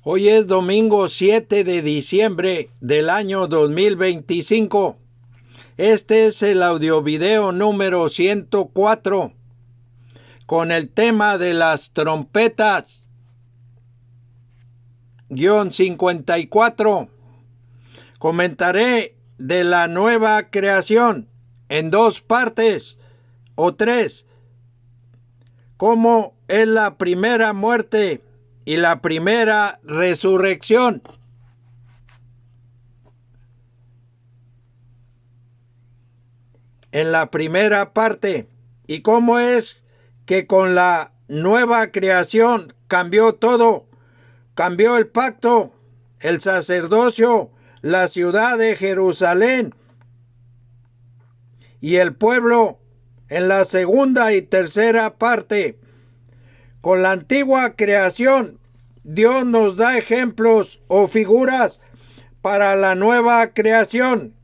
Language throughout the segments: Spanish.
Hoy es domingo 7 de diciembre del año 2025. Este es el audiovideo número 104 con el tema de las trompetas. 54. Comentaré de la nueva creación en dos partes o tres. Cómo es la primera muerte y la primera resurrección. En la primera parte, y cómo es que con la nueva creación cambió todo, cambió el pacto, el sacerdocio, la ciudad de Jerusalén y el pueblo. En la segunda y tercera parte, con la antigua creación, Dios nos da ejemplos o figuras para la nueva creación.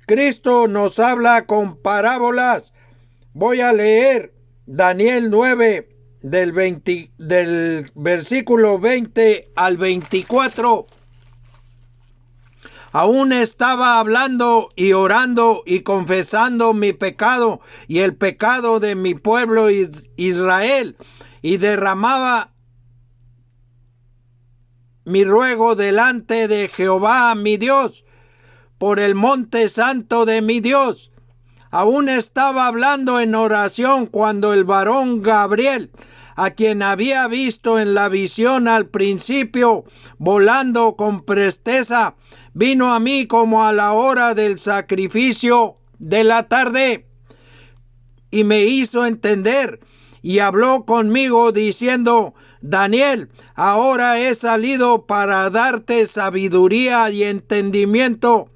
Cristo nos habla con parábolas. Voy a leer Daniel 9 del versículo 20 al 24. Aún estaba hablando y orando y confesando mi pecado y el pecado de mi pueblo Israel, y derramaba mi ruego delante de Jehová mi Dios, por el monte santo de mi Dios. Aún estaba hablando en oración cuando el varón Gabriel, a quien había visto en la visión al principio, volando con presteza, vino a mí como a la hora del sacrificio de la tarde, y me hizo entender, y habló conmigo diciendo: Daniel, ahora he salido para darte sabiduría y entendimiento.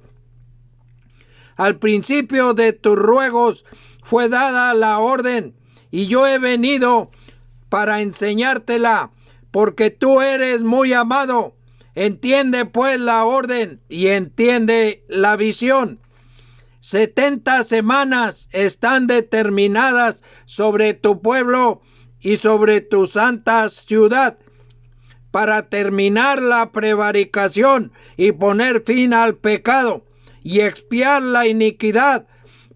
Al principio de tus ruegos fue dada la orden, y yo he venido para enseñártela, porque tú eres muy amado. Entiende pues la orden y entiende la visión. 70 semanas están determinadas sobre tu pueblo y sobre tu santa ciudad, para terminar la prevaricación y poner fin al pecado y expiar la iniquidad,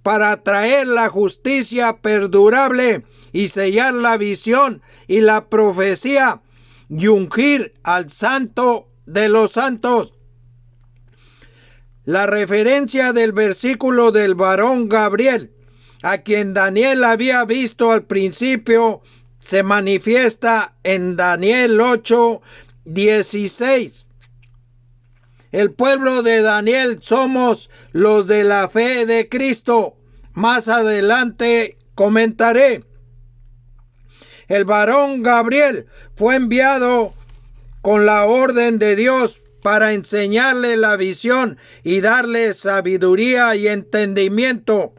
para traer la justicia perdurable y sellar la visión y la profecía y ungir al santo de los santos. La referencia del versículo del varón Gabriel, a quien Daniel había visto al principio, se manifiesta en Daniel 8:16. El pueblo de Daniel somos los de la fe de Cristo. Más adelante comentaré. El varón Gabriel fue enviado con la orden de Dios para enseñarle la visión y darle sabiduría y entendimiento.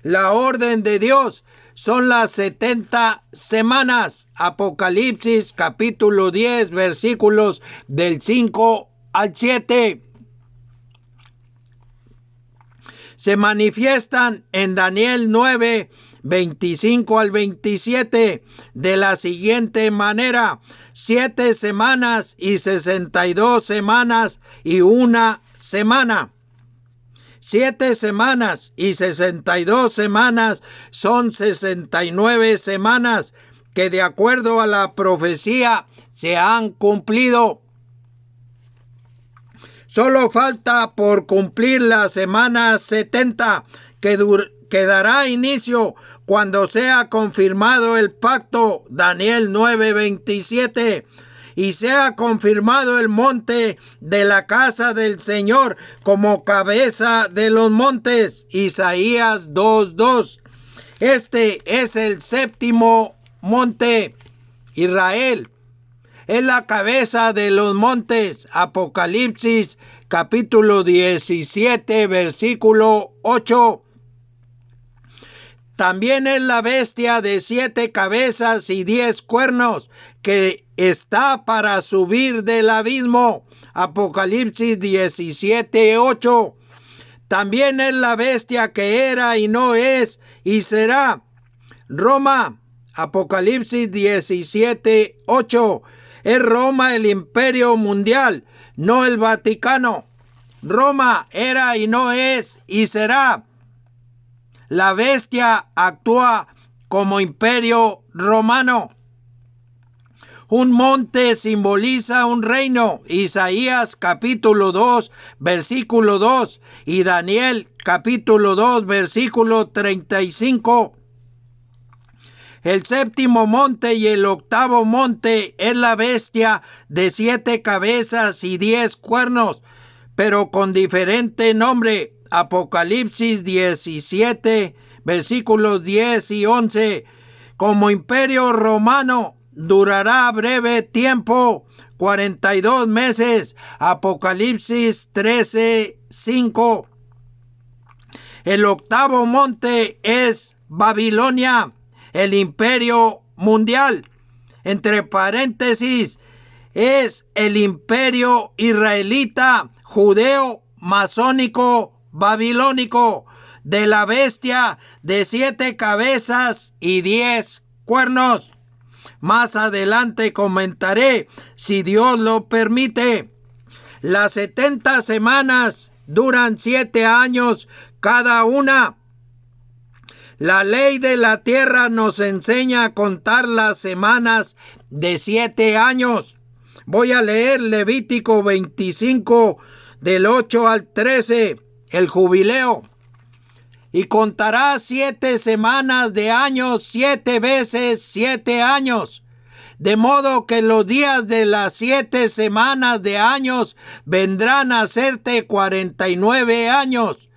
La orden de Dios son las 70 semanas. Apocalipsis capítulo 10, versículos del 5 al 7. Se manifiestan en Daniel 9, 25 al 27 de la siguiente manera: 7 semanas y 62 semanas y una semana. 7 semanas y 62 semanas son 69 semanas que, de acuerdo a la profecía, se han cumplido. Solo falta por cumplir la semana 70, que dará inicio cuando sea confirmado el pacto, Daniel 9:27, y sea confirmado el monte de la casa del Señor como cabeza de los montes, Isaías 2:2. Este es el séptimo monte. Israel es la cabeza de los montes. Apocalipsis capítulo 17, versículo 8. También es la bestia de 7 cabezas y 10 cuernos, que está para subir del abismo. Apocalipsis 17:8. También es la bestia que era y no es y será. Roma. Apocalipsis 17:8. Es Roma el imperio mundial, no el Vaticano. Roma era y no es y será. La bestia actúa como imperio romano. Un monte simboliza un reino. Isaías capítulo 2, versículo 2 y Daniel capítulo 2, versículo 35. El séptimo monte y el octavo monte es la bestia de 7 cabezas y 10 cuernos, pero con diferente nombre. Apocalipsis 17, versículos 10 y 11. Como imperio romano durará breve tiempo, 42 meses. Apocalipsis 13, 5. El octavo monte es Babilonia, el imperio mundial. Entre paréntesis, es el imperio israelita, judeo, masónico, babilónico, de la bestia de 7 cabezas y 10 cuernos. Más adelante comentaré, si Dios lo permite. Las 70 semanas duran 7 años cada una. La ley de la tierra nos enseña a contar las semanas de 7 años. Voy a leer Levítico 25, del 8 al 13, el jubileo. Y contarás 7 semanas de años 7 veces 7 años. De modo que los días de las 7 semanas de años vendrán a hacerte 49 años.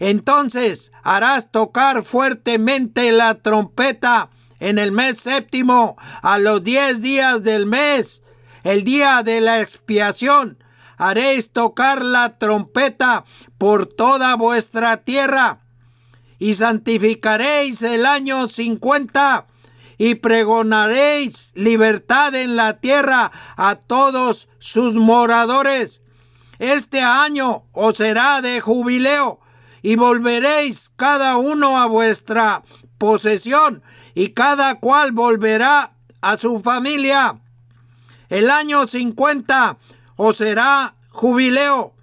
Entonces harás tocar fuertemente la trompeta en el mes séptimo, a los 10 días del mes, el día de la expiación. Haréis tocar la trompeta por toda vuestra tierra. Y santificaréis el año 50 y pregonaréis libertad en la tierra a todos sus moradores. Este año os será de jubileo y volveréis cada uno a vuestra posesión y cada cual volverá a su familia. El año 50 os será jubileo.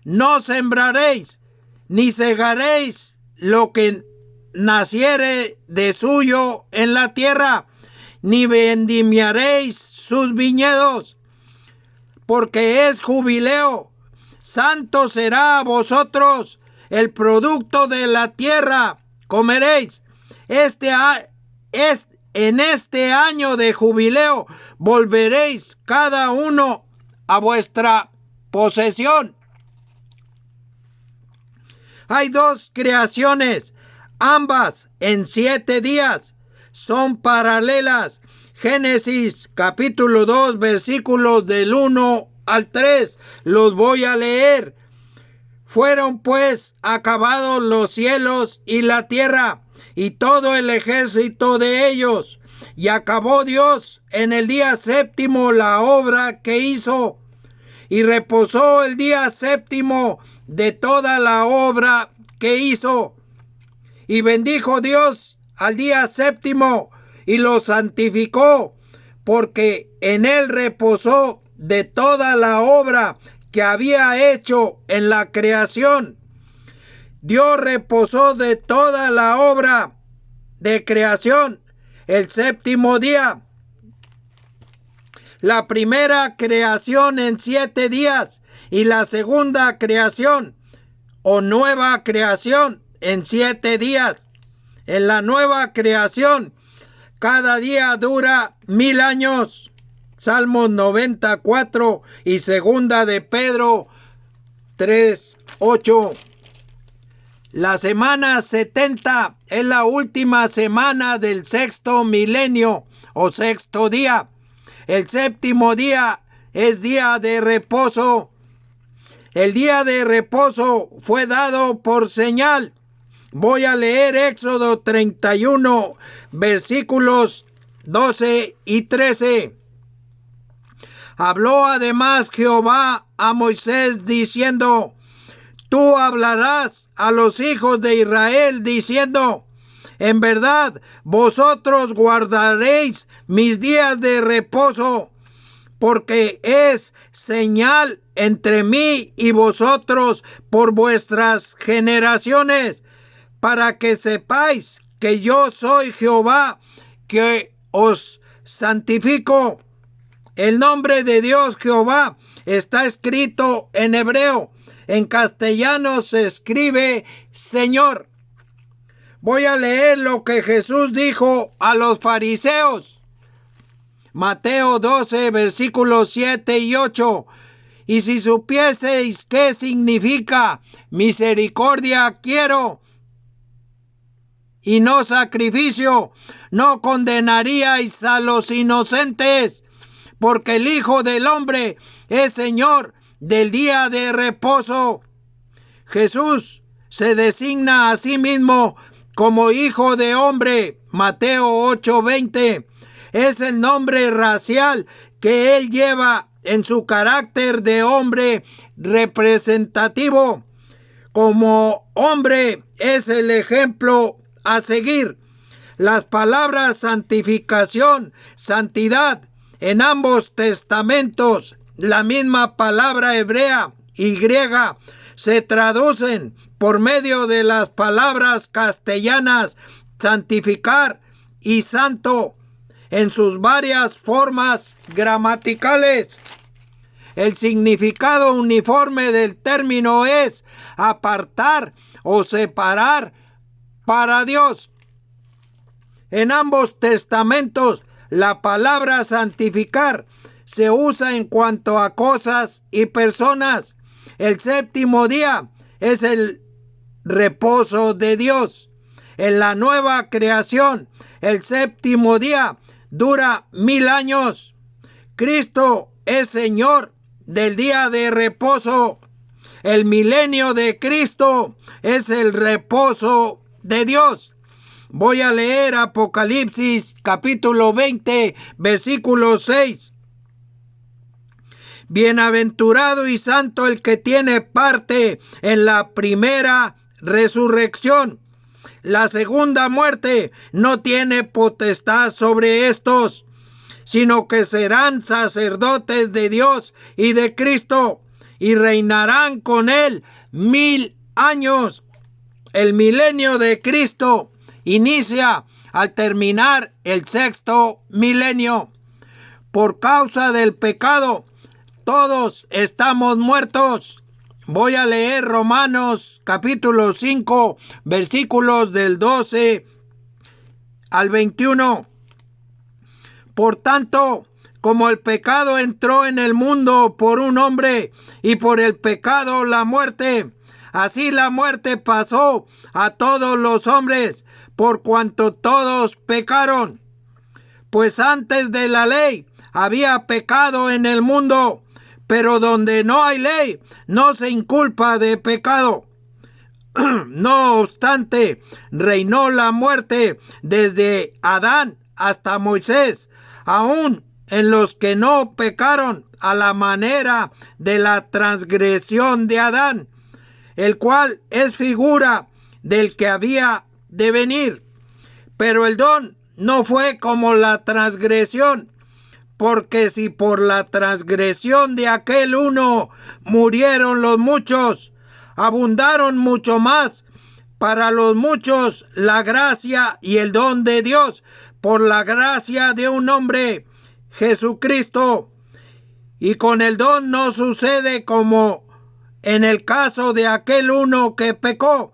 No sembraréis ni segaréis lo que naciere de suyo en la tierra, ni vendimiaréis sus viñedos, porque es jubileo. Santo será a vosotros el producto de la tierra, comeréis. En este año de jubileo volveréis cada uno a vuestra posesión. Hay 2 creaciones, ambas en 7 días, son paralelas. Génesis capítulo 2, versículos del 1 al 3, los voy a leer. Fueron pues acabados los cielos y la tierra, y todo el ejército de ellos, y acabó Dios en el día séptimo la obra que hizo, y reposó el día séptimo de toda la obra que hizo. Y bendijo Dios al día séptimo y lo santificó, porque en él reposó de toda la obra que había hecho en la creación. Dios reposó de toda la obra de creación el séptimo día. La primera creación en 7 días y la segunda creación o nueva creación en 7 días. En la nueva creación, cada día dura 1000 años. Salmos 94 y segunda de Pedro 3:8. La semana 70 es la última semana del sexto milenio o sexto día. El séptimo día es día de reposo. El día de reposo fue dado por señal. Voy a leer Éxodo 31, versículos 12 y 13. Habló además Jehová a Moisés diciendo: Tú hablarás a los hijos de Israel diciendo: En verdad, vosotros guardaréis mis días de reposo, porque es señal entre mí y vosotros por vuestras generaciones, para que sepáis que yo soy Jehová, que os santifico. El nombre de Dios Jehová está escrito en hebreo. En castellano se escribe Señor. Voy a leer lo que Jesús dijo a los fariseos. Mateo 12, versículos 7 y 8. Y si supieseis qué significa misericordia quiero y no sacrificio, no condenaríais a los inocentes, porque el Hijo del Hombre es Señor del día de reposo. Jesús se designa a sí mismo como Hijo de Hombre. Mateo 8:20 es el nombre racial que él lleva en su carácter de hombre representativo. Como hombre es el ejemplo a seguir. Las palabras santificación, santidad, en ambos testamentos, la misma palabra hebrea y griega, se traducen por medio de las palabras castellanas santificar y santo en sus varias formas gramaticales. El significado uniforme del término es apartar o separar para Dios. En ambos testamentos, la palabra santificar se usa en cuanto a cosas y personas. El séptimo día es el reposo de Dios. En la nueva creación, el séptimo día dura 1000 años. Cristo es Señor del día de reposo. El milenio de Cristo es el reposo de Dios. Voy a leer Apocalipsis capítulo 20, versículo 6. Bienaventurado y santo el que tiene parte en la primera resurrección. La segunda muerte no tiene potestad sobre estos, sino que serán sacerdotes de Dios y de Cristo, y reinarán con él 1000 años. El milenio de Cristo inicia al terminar el sexto milenio. Por causa del pecado, todos estamos muertos. Voy a leer Romanos capítulo 5, versículos del 12 al 21. Por tanto, como el pecado entró en el mundo por un hombre, y por el pecado la muerte, así la muerte pasó a todos los hombres, por cuanto todos pecaron. Pues antes de la ley había pecado en el mundo, pero donde no hay ley, no se inculpa de pecado. No obstante, reinó la muerte desde Adán hasta Moisés, aún en los que no pecaron a la manera de la transgresión de Adán, el cual es figura del que había de venir. Pero el don no fue como la transgresión, porque si por la transgresión de aquel uno murieron los muchos, abundaron mucho más para los muchos la gracia y el don de Dios por la gracia de un hombre, Jesucristo. Y con el don no sucede como en el caso de aquel uno que pecó,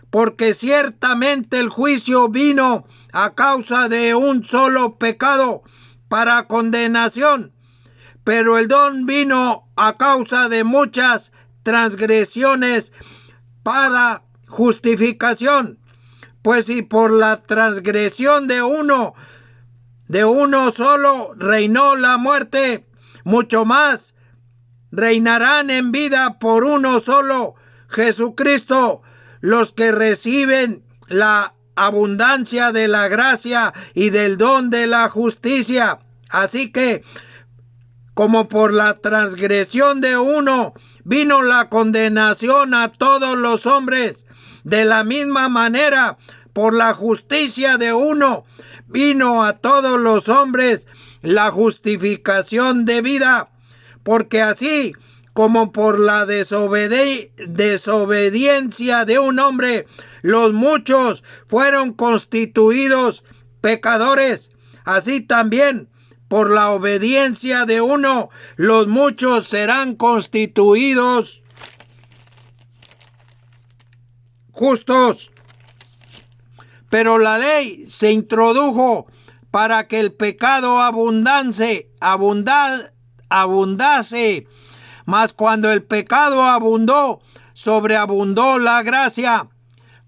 porque ciertamente el juicio vino a causa de un solo pecado para condenación, pero el don vino a causa de muchas transgresiones para justificación. Pues si por la transgresión de uno solo reinó la muerte, mucho más reinarán en vida por uno solo, Jesucristo, los que reciben la abundancia de la gracia y del don de la justicia. Así que, como por la transgresión de uno vino la condenación a todos los hombres, de la misma manera, por la justicia de uno vino a todos los hombres la justificación de vida, porque así como por la desobediencia de un hombre los muchos fueron constituidos pecadores, así también por la obediencia de uno los muchos serán constituidos justos. Pero la ley se introdujo para que el pecado abundase, mas cuando el pecado abundó, sobreabundó la gracia,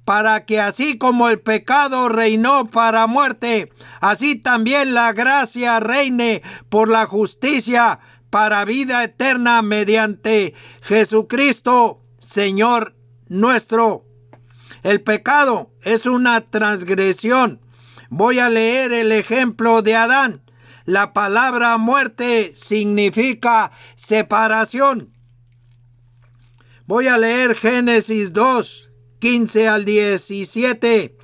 para que así como el pecado reinó para muerte, así también la gracia reine por la justicia para vida eterna mediante Jesucristo, Señor nuestro. El pecado es una transgresión. Voy a leer el ejemplo de Adán. La palabra muerte significa separación. Voy a leer Génesis 2, 15 al 17.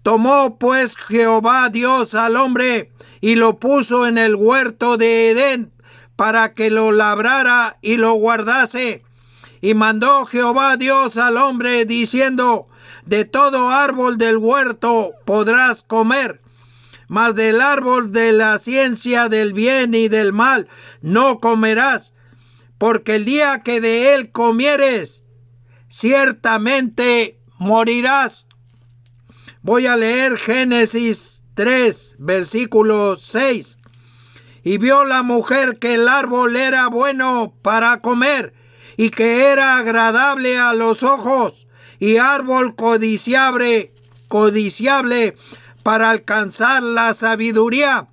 Tomó pues Jehová Dios al hombre y lo puso en el huerto de Edén para que lo labrara y lo guardase. Y mandó Jehová Dios al hombre diciendo: de todo árbol del huerto podrás comer, mas del árbol de la ciencia del bien y del mal no comerás, porque el día que de él comieres, ciertamente morirás. Voy a leer Génesis 3, versículo 6. Y vio la mujer que el árbol era bueno para comer, y que era agradable a los ojos, y árbol codiciable para alcanzar la sabiduría,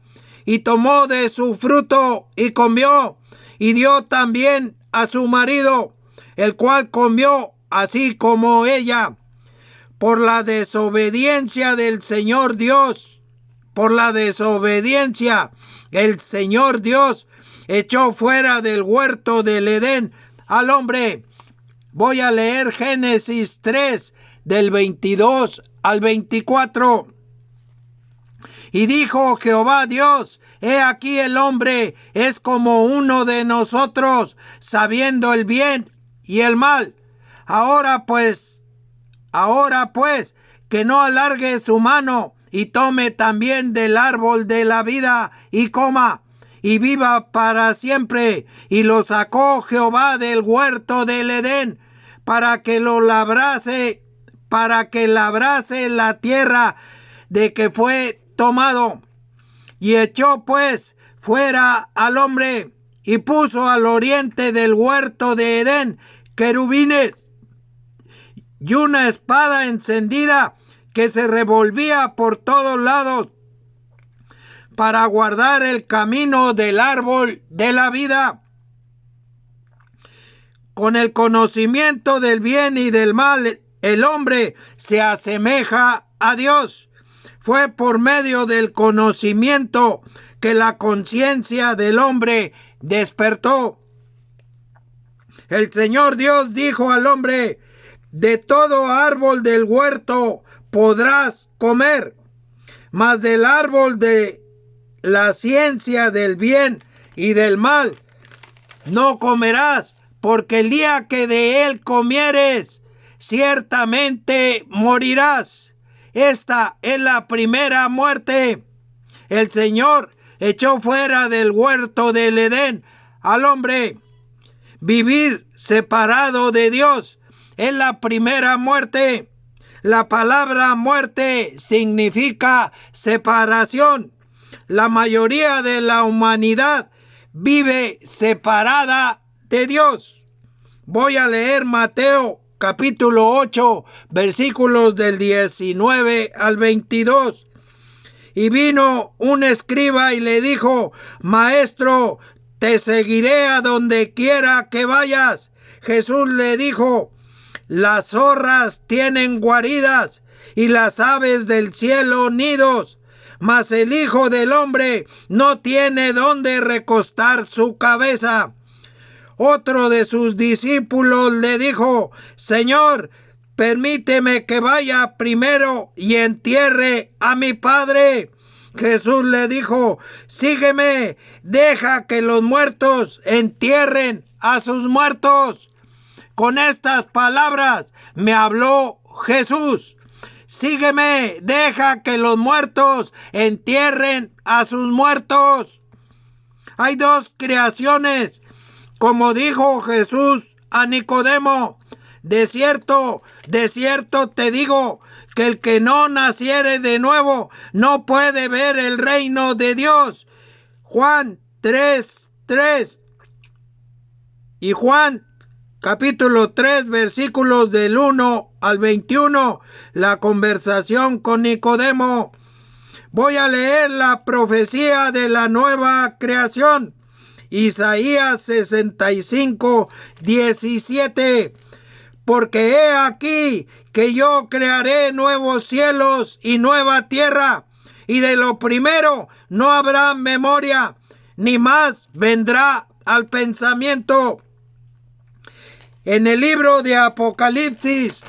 y tomó de su fruto y comió, y dio también a su marido, el cual comió así como ella. Por la desobediencia del Señor Dios, el Señor Dios echó fuera del huerto del Edén al hombre. Voy a leer Génesis 3, del 22 al 24. Y dijo Jehová Dios: he aquí el hombre es como uno de nosotros, sabiendo el bien y el mal. Ahora pues, que no alargue su mano y tome también del árbol de la vida y coma, y viva para siempre. Y lo sacó Jehová del huerto del Edén para que labrase la tierra de que fue tomado. Y echó pues fuera al hombre, y puso al oriente del huerto de Edén querubines y una espada encendida que se revolvía por todos lados para guardar el camino del árbol de la vida. Con el conocimiento del bien y del mal, el hombre se asemeja a Dios. Fue por medio del conocimiento que la conciencia del hombre despertó. El Señor Dios dijo al hombre: de todo árbol del huerto podrás comer, mas del árbol de la ciencia del bien y del mal no comerás, porque el día que de él comieres, ciertamente morirás. Esta es la primera muerte. El Señor echó fuera del huerto del Edén al hombre. Vivir separado de Dios es la primera muerte. La palabra muerte significa separación. La mayoría de la humanidad vive separada de Dios. Voy a leer Mateo capítulo 8, versículos del 19 al 22. Y vino un escriba y le dijo: Maestro, te seguiré a donde quiera que vayas. Jesús le dijo: las zorras tienen guaridas y las aves del cielo nidos, mas el Hijo del Hombre no tiene dónde recostar su cabeza. Otro de sus discípulos le dijo: Señor, permíteme que vaya primero y entierre a mi padre. Jesús le dijo: sígueme, deja que los muertos entierren a sus muertos. Con estas palabras me habló Jesús: sígueme, deja que los muertos entierren a sus muertos. Hay dos creaciones, como dijo Jesús a Nicodemo: de cierto te digo, que el que no naciere de nuevo no puede ver el reino de Dios. Juan 3:3. Y Juan capítulo 3, versículos del 1 al 21, la conversación con Nicodemo. Voy a leer la profecía de la nueva creación. Isaías 65, 17. Porque he aquí que yo crearé nuevos cielos y nueva tierra, y de lo primero no habrá memoria, ni más vendrá al pensamiento. En el libro de Apocalipsis,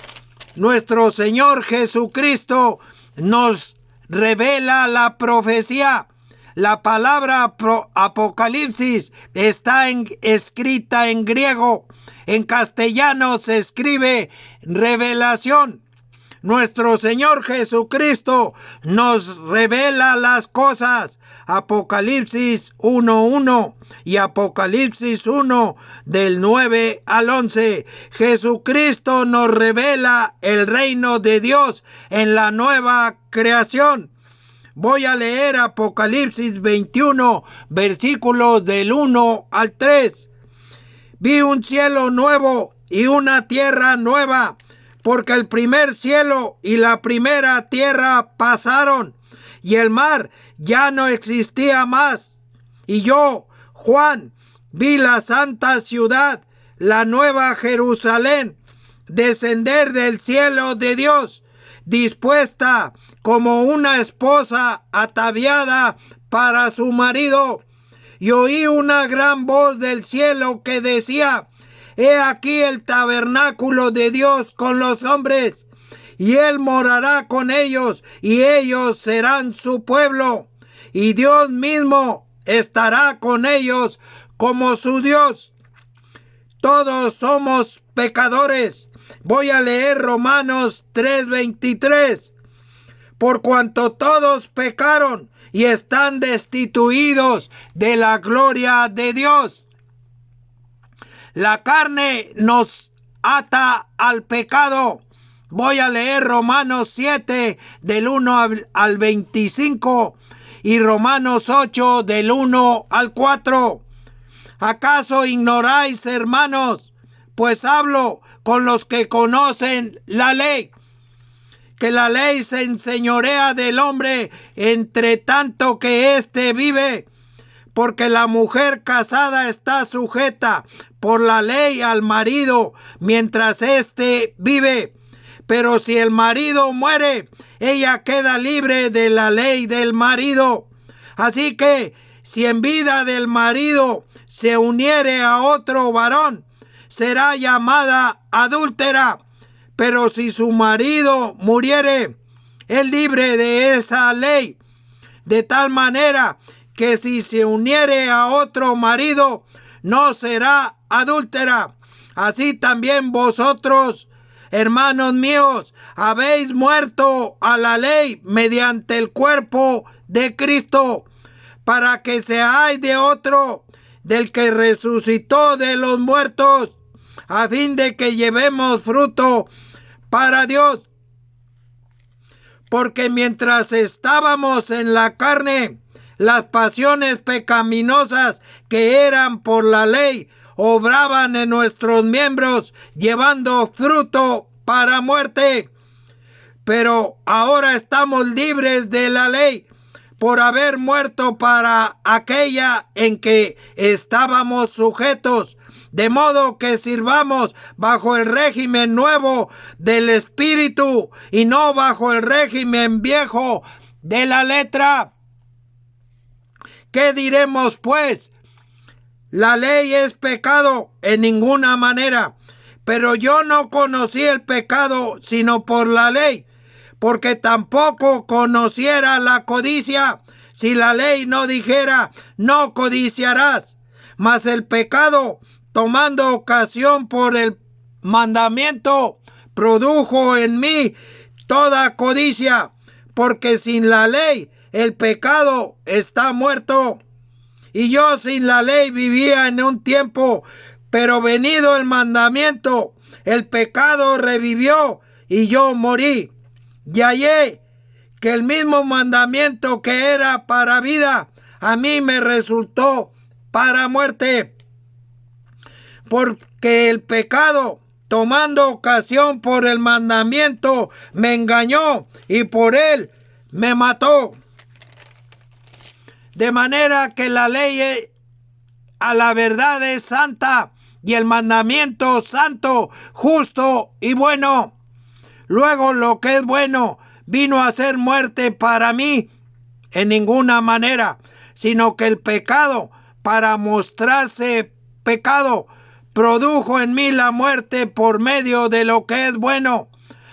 nuestro Señor Jesucristo nos revela la profecía. La palabra Apocalipsis está escrita en griego. En castellano se escribe revelación. Nuestro Señor Jesucristo nos revela las cosas. Apocalipsis 1:1 y Apocalipsis 1 del 9 al 11. Jesucristo nos revela el reino de Dios en la nueva creación. Voy a leer Apocalipsis 21, versículos del 1 al 3. Vi un cielo nuevo y una tierra nueva, porque el primer cielo y la primera tierra pasaron, y el mar ya no existía más. Y yo, Juan, vi la santa ciudad, la nueva Jerusalén, descender del cielo de Dios, dispuesta como una esposa ataviada para su marido. Y oí una gran voz del cielo que decía: he aquí el tabernáculo de Dios con los hombres, y Él morará con ellos, y ellos serán su pueblo, y Dios mismo estará con ellos como su Dios. Todos somos pecadores. Voy a leer Romanos 3:23. Por cuanto todos pecaron y están destituidos de la gloria de Dios. La carne nos ata al pecado. Voy a leer Romanos 7 del 1 al 25 y Romanos 8 del 1 al 4. ¿Acaso ignoráis, hermanos? Pues hablo con los que conocen la ley, que la ley se enseñorea del hombre entre tanto que éste vive, porque la mujer casada está sujeta por la ley al marido mientras éste vive. Pero si el marido muere, ella queda libre de la ley del marido. Así que si en vida del marido se uniere a otro varón, será llamada adúltera. Pero si su marido muriere, es libre de esa ley, de tal manera que si se uniere a otro marido, no será adúltera. Así también vosotros, hermanos míos, habéis muerto a la ley mediante el cuerpo de Cristo, para que seáis de otro, del que resucitó de los muertos, a fin de que llevemos fruto para Dios. Porque mientras estábamos en la carne, las pasiones pecaminosas que eran por la ley obraban en nuestros miembros, llevando fruto para muerte. Pero ahora estamos libres de la ley, por haber muerto para aquella en que estábamos sujetos, de modo que sirvamos bajo el régimen nuevo del Espíritu y no bajo el régimen viejo de la letra. ¿Qué diremos pues? ¿La ley es pecado? En ninguna manera. Pero yo no conocí el pecado sino por la ley, porque tampoco conociera la codicia, si la ley no dijera, no codiciarás, mas el pecado, tomando ocasión por el mandamiento, produjo en mí toda codicia, porque sin la ley el pecado está muerto. Y yo sin la ley vivía en un tiempo, pero venido el mandamiento, el pecado revivió y yo morí. Y hallé que el mismo mandamiento que era para vida, a mí me resultó para muerte. Porque el pecado, tomando ocasión por el mandamiento, me engañó y por él me mató. De manera que la ley a la verdad es santa y el mandamiento santo, justo y bueno. Luego lo que es bueno vino a ser muerte para mí en ninguna manera, sino que el pecado, para mostrarse pecado, produjo en mí la muerte por medio de lo que es bueno,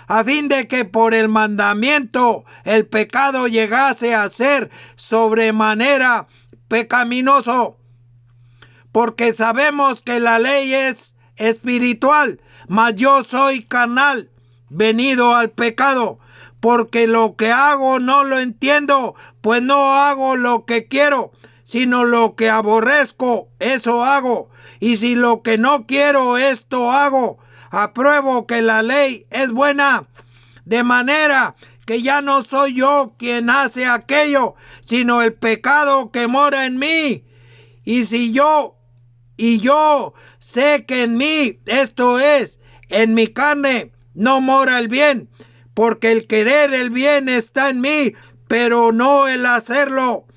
a fin de que por el mandamiento el pecado llegase a ser sobremanera pecaminoso. Porque sabemos que la ley es espiritual, mas yo soy carnal, venido al pecado, porque lo que hago no lo entiendo, pues no hago lo que quiero, sino lo que aborrezco, eso hago. Y si lo que no quiero, esto hago, apruebo que la ley es buena, de manera que ya no soy yo quien hace aquello, sino el pecado que mora en mí. Y yo sé que en mí, esto es, en mi carne, no mora el bien, porque el querer el bien está en mí, pero no el hacerlo,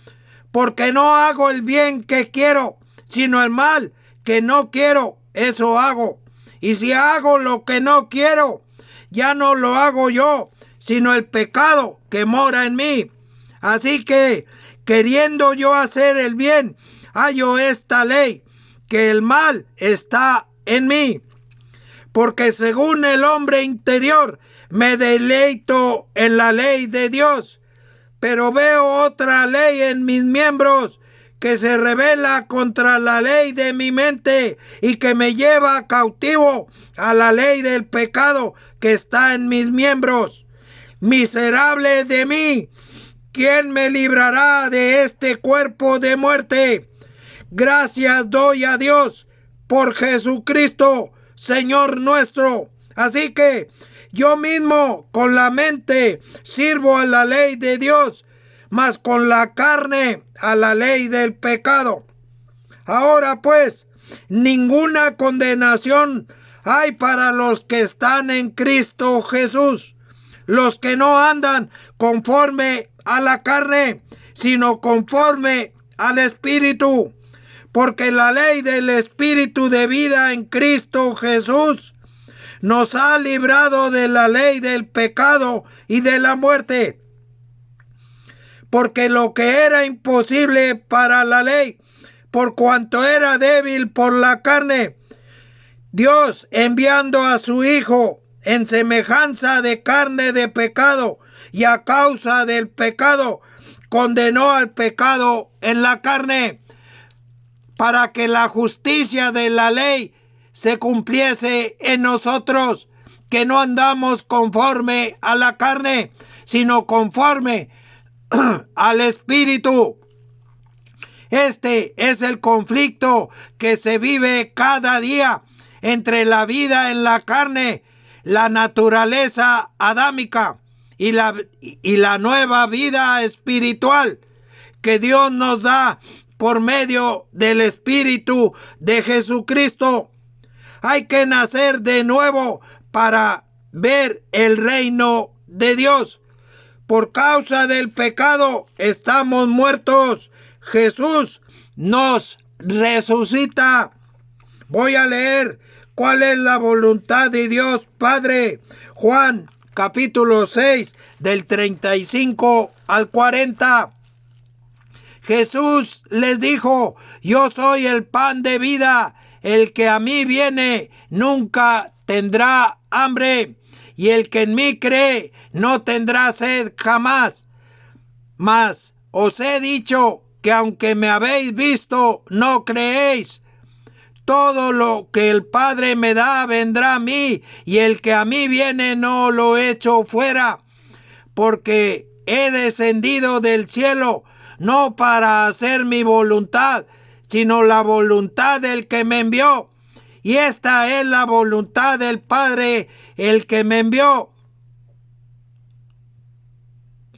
porque no hago el bien que quiero, sino el mal que no quiero, eso hago. Y si hago lo que no quiero, ya no lo hago yo, sino el pecado que mora en mí. Así que, queriendo yo hacer el bien, hallo esta ley, que el mal está en mí. Porque según el hombre interior, me deleito en la ley de Dios, pero veo otra ley en mis miembros, que se rebela contra la ley de mi mente y que me lleva cautivo a la ley del pecado que está en mis miembros. Miserable de mí, ¿quién me librará de este cuerpo de muerte? Gracias doy a Dios por Jesucristo, Señor nuestro. Así que yo mismo con la mente sirvo a la ley de Dios, mas con la carne a la ley del pecado. Ahora pues, ninguna condenación hay para los que están en Cristo Jesús, los que no andan conforme a la carne, sino conforme al Espíritu. Porque la ley del Espíritu de vida en Cristo Jesús nos ha librado de la ley del pecado y de la muerte. Porque lo que era imposible para la ley, por cuanto era débil por la carne, Dios, enviando a su Hijo en semejanza de carne de pecado, y a causa del pecado, condenó al pecado en la carne, para que la justicia de la ley se cumpliese en nosotros, que no andamos conforme a la carne, sino conforme al Espíritu. Este es el conflicto que se vive cada día entre la vida en la carne, la naturaleza adámica y la nueva vida espiritual que Dios nos da por medio del Espíritu de Jesucristo. Hay que nacer de nuevo para ver el reino de Dios. Por causa del pecado estamos muertos. Jesús nos resucita. Voy a leer cuál es la voluntad de Dios Padre. Juan capítulo 6 del 35 al 40. Jesús les dijo: yo soy el pan de vida, el que a mí viene nunca tendrá hambre, y el que en mí cree no tendrá sed jamás. Mas os he dicho que aunque me habéis visto, no creéis. Todo lo que el Padre me da vendrá a mí, y el que a mí viene no lo echo fuera, porque he descendido del cielo, no para hacer mi voluntad, sino la voluntad del que me envió. Y esta es la voluntad del Padre, el que me envió,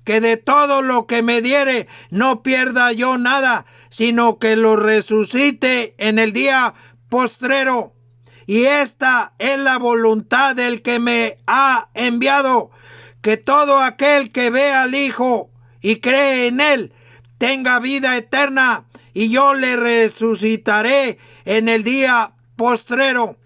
que de todo lo que me diere no pierda yo nada, sino que lo resucite en el día postrero. Y esta es la voluntad del que me ha enviado, que todo aquel que ve al Hijo y cree en Él tenga vida eterna, y yo le resucitaré en el día postrero.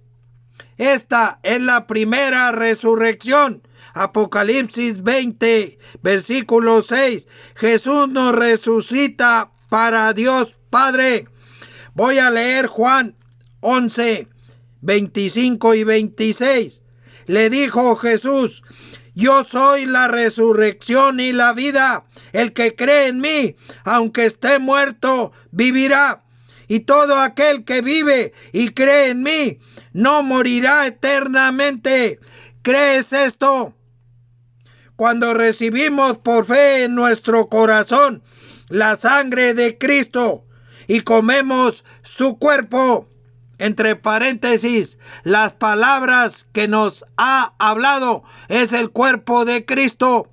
Esta es la primera resurrección. Apocalipsis 20, versículo 6. Jesús nos resucita para Dios Padre. Voy a leer Juan 11, 25 y 26. Le dijo Jesús: yo soy la resurrección y la vida. El que cree en mí, aunque esté muerto, vivirá. Y todo aquel que vive y cree en mí, no morirá eternamente. ¿Crees esto? Cuando recibimos por fe en nuestro corazón la sangre de Cristo y comemos su cuerpo, entre paréntesis, las palabras que nos ha hablado es el cuerpo de Cristo.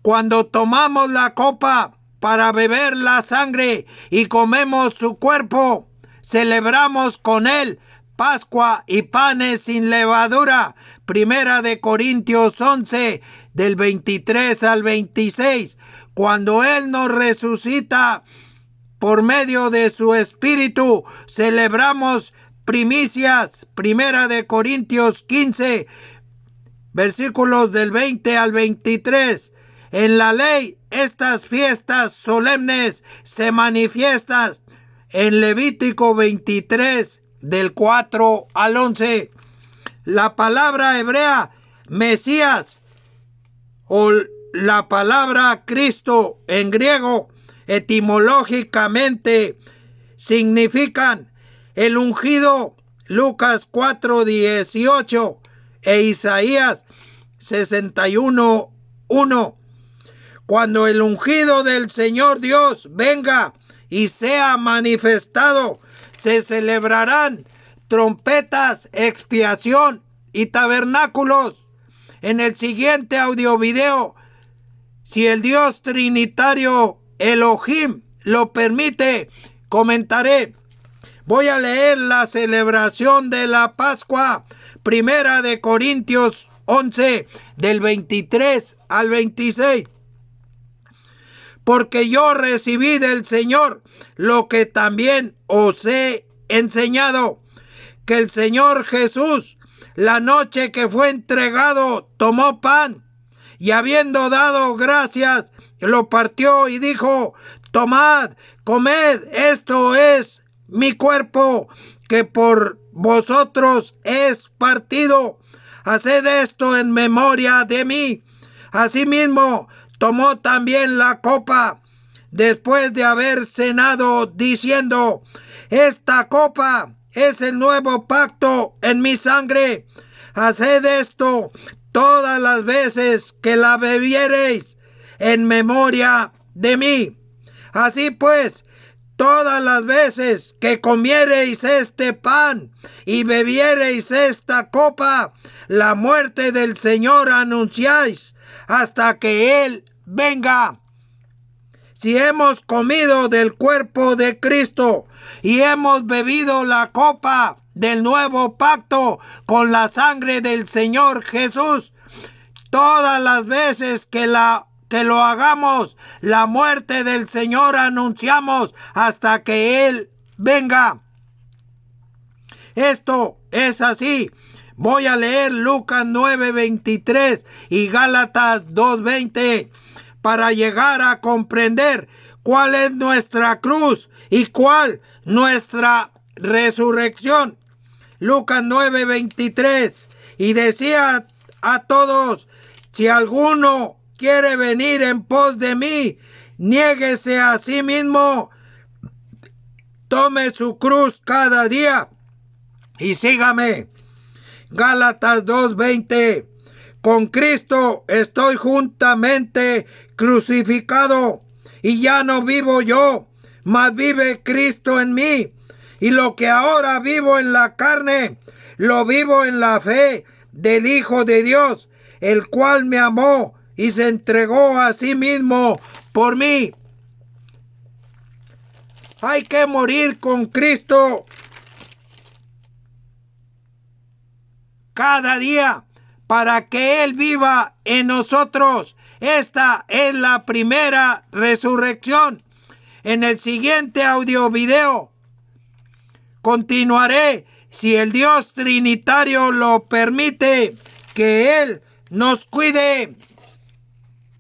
Cuando tomamos la copa para beber la sangre y comemos su cuerpo, celebramos con él Pascua y panes sin levadura. Primera de Corintios 11, del 23 al 26. Cuando Él nos resucita por medio de su Espíritu, celebramos primicias. Primera de Corintios 15, versículos del 20 al 23. En la ley, estas fiestas solemnes se manifiestan en Levítico 23, del 4 al 11. La palabra hebrea Mesías o la palabra Cristo en griego etimológicamente significan el ungido, Lucas 4:18 e Isaías 61:1. Cuando el ungido del Señor Dios venga y sea manifestado, se celebrarán trompetas, expiación y tabernáculos. En el siguiente audiovideo, si el Dios Trinitario Elohim lo permite, comentaré. Voy a leer la celebración de la Pascua, Primera de Corintios 11, del 23 al 26. Porque yo recibí del Señor lo que también os he enseñado, que el Señor Jesús, la noche que fue entregado, tomó pan, y habiendo dado gracias, lo partió y dijo: tomad, comed, esto es mi cuerpo, que por vosotros es partido. Haced esto en memoria de mí. Asimismo, tomó también la copa después de haber cenado, diciendo: esta copa es el nuevo pacto en mi sangre. Haced esto todas las veces que la bebiereis en memoria de mí. Así pues, todas las veces que comiereis este pan y bebiereis esta copa, la muerte del Señor anunciáis hasta que Él venga. Si hemos comido del cuerpo de Cristo y hemos bebido la copa del nuevo pacto con la sangre del Señor Jesús, todas las veces que lo hagamos, la muerte del Señor anunciamos hasta que Él venga. Esto es así. Voy a leer Lucas 9:23 y Gálatas 2:20 para llegar a comprender cuál es nuestra cruz y cuál nuestra resurrección. Lucas 9:23. Y decía a todos: si alguno quiere venir en pos de mí, niéguese a sí mismo, tome su cruz cada día y sígame. Gálatas 2:20. Con Cristo estoy juntamente crucificado, y ya no vivo yo, mas vive Cristo en mí. Y lo que ahora vivo en la carne, lo vivo en la fe del Hijo de Dios, el cual me amó y se entregó a sí mismo por mí. Hay que morir con Cristo cada día para que Él viva en nosotros. Esta es la primera resurrección. En el siguiente audio video continuaré, si el Dios Trinitario lo permite, que Él nos cuide.